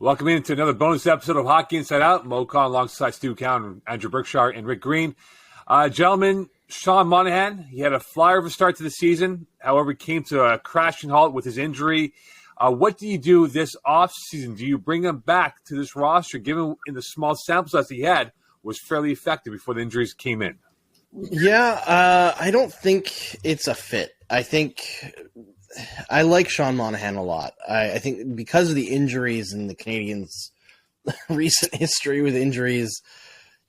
Welcome into another bonus episode of Hockey Inside Out. Mo Khan alongside Stu Cowan, Andrew Berkshire, and Rick Green. Gentlemen, Sean Monahan, he had a flyer of a start to the season. However, he came to a crashing halt with his injury. What do you do this offseason? Do you bring him back to this roster, given in the small sample size he had, was fairly effective before the injuries came in? Yeah, I don't think it's a fit. I think I like Sean Monahan a lot. I think because of the injuries and the Canadiens' recent history with injuries,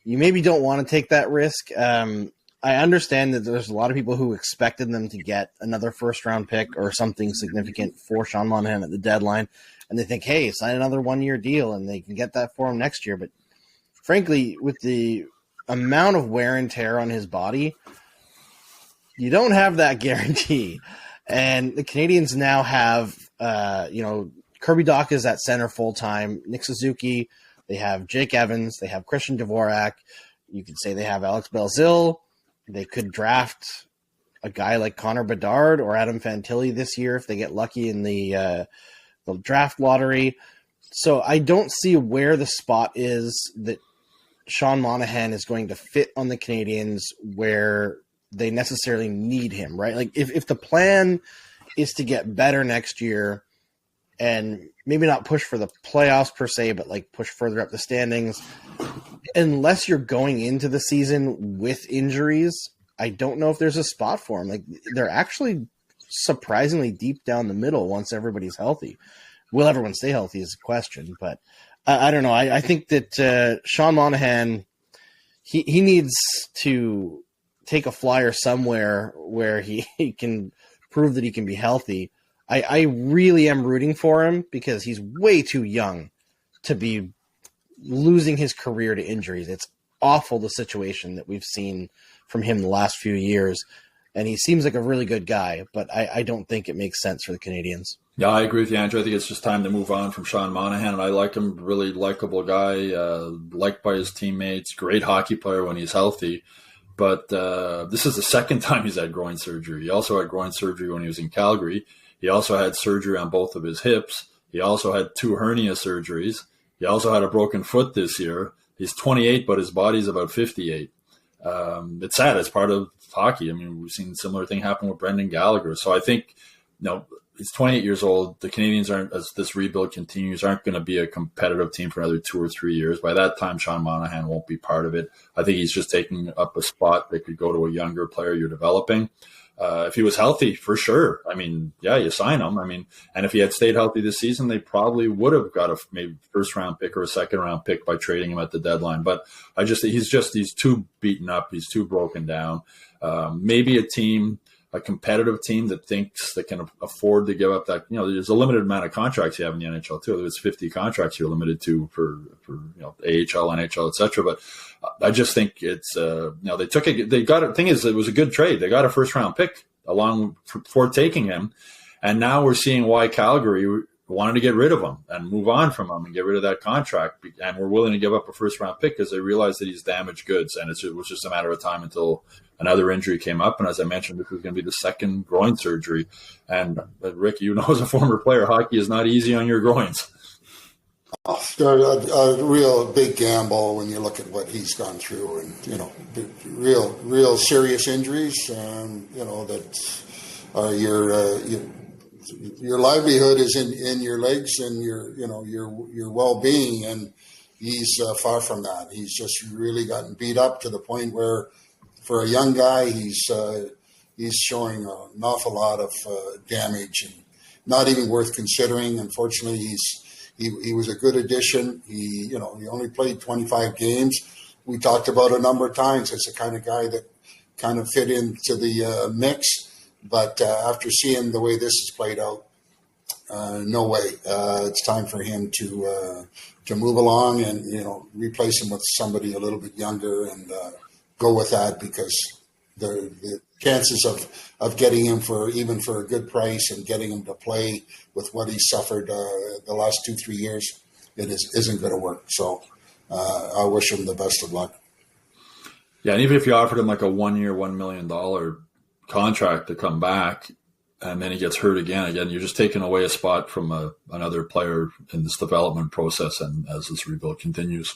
you maybe don't want to take that risk. I understand that there's a lot of people who expected them to get another first-round pick or something significant for Sean Monahan at the deadline, and they think, hey, sign another one-year deal, and they can get that for him next year. But frankly, with the amount of wear and tear on his body, you don't have that guarantee. And the Canadiens now have, Kirby Dach is at center full-time, Nick Suzuki, they have Jake Evans, they have Christian Dvorak, you could say they have Alex Belzil, they could draft a guy like Connor Bedard or Adam Fantilli this year if they get lucky in the draft lottery. So I don't see where the spot is that Sean Monahan is going to fit on the Canadiens where they necessarily need him, right? Like if the plan is to get better next year and maybe not push for the playoffs per se, but like push further up the standings, unless you're going into the season with injuries, I don't know if there's a spot for him. Like they're actually surprisingly deep down the middle once everybody's healthy. Will everyone stay healthy is a question, but I don't know. I think that Sean Monahan, he needs to take a flyer somewhere where he can prove that he can be healthy. I really am rooting for him because he's way too young to be losing his career to injuries. It's awful, the situation that we've seen from him the last few years. And he seems like a really good guy, but I don't think it makes sense for the Canadiens. Yeah, I agree with you, Andrew. I think it's just time to move on from Sean Monahan. And I like him, really likable guy, liked by his teammates, great hockey player when he's healthy. But this is the second time he's had groin surgery. He also had groin surgery when he was in Calgary. He also had surgery on both of his hips. He also had 2 hernia surgeries. He also had a broken foot this year. He's 28, but his body's about 58. It's sad. It's part of hockey. I mean, we've seen a similar thing happen with Brendan Gallagher. So I think, he's 28 years old. The Canadiens aren't, as this rebuild continues, aren't going to be a competitive team for another 2 or 3 years. By that time, Sean Monahan won't be part of it. I think he's just taking up a spot that could go to a younger player you're developing. If he was healthy, for sure. I mean, yeah, you sign him. I mean, and if he had stayed healthy this season, they probably would have got a maybe first-round pick or a second-round pick by trading him at the deadline. But he's too beaten up. He's too broken down. Maybe a competitive team that thinks they can afford to give up that, there's a limited amount of contracts you have in the NHL too. There's 50 contracts you're limited to for AHL, NHL, et cetera. But I just think it's, they took it. They got it. Thing is, it was a good trade. They got a first round pick along for taking him. And now we're seeing why Calgary wanted to get rid of him and move on from him and get rid of that contract. And we're willing to give up a first round pick because they realized that he's damaged goods. And it was just a matter of time until another injury came up. And as I mentioned, this was going to be the second groin surgery. And Rick, as a former player, hockey is not easy on your groins. Oh, they're a real big gamble when you look at what he's gone through, and real serious injuries. That are your livelihood is in your legs and your well-being, and he's far from that. He's just really gotten beat up to the point where, for a young guy, he's showing an awful lot of damage and not even worth considering. Unfortunately, he was a good addition. He only played 25 games. We talked about a number of times. It's the kind of guy that kind of fit into the mix. But after seeing the way this has played out, no way. It's time for him to move along and replace him with somebody a little bit younger and go with that, because the chances of getting him for a good price and getting him to play with what he suffered the last 2-3 years, isn't going to work. So I wish him the best of luck. Yeah, and even if you offered him like a 1 year, $1 million contract to come back, and then he gets hurt again. Again, you're just taking away a spot from another player in this development process, and as this rebuild continues.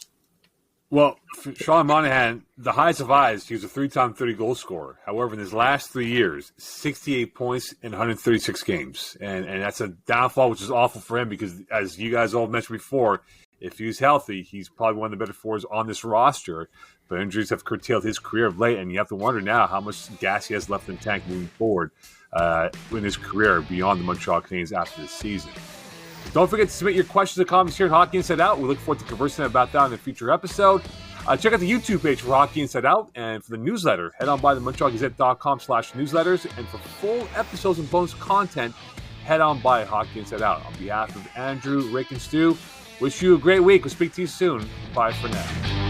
Well, for Sean Monahan, the highest of highs, he was a 3-time 30-goal scorer. However, in his last 3 years, 68 points in 136 games. And that's a downfall, which is awful for him because, as you guys all mentioned before, if he's healthy, he's probably one of the better forwards on this roster. But injuries have curtailed his career of late, and you have to wonder now how much gas he has left in the tank moving forward in his career beyond the Montreal Canadiens after this season. Don't forget to submit your questions and comments here at Hockey Inside Out. We look forward to conversing about that in a future episode. Check out the YouTube page for Hockey Inside Out. And for the newsletter, head on by the MontrealGazette.com/newsletters. And for full episodes and bonus content, head on by Hockey Inside Out. On behalf of Andrew, Rick, and Stu, wish you a great week. We'll speak to you soon. Bye for now.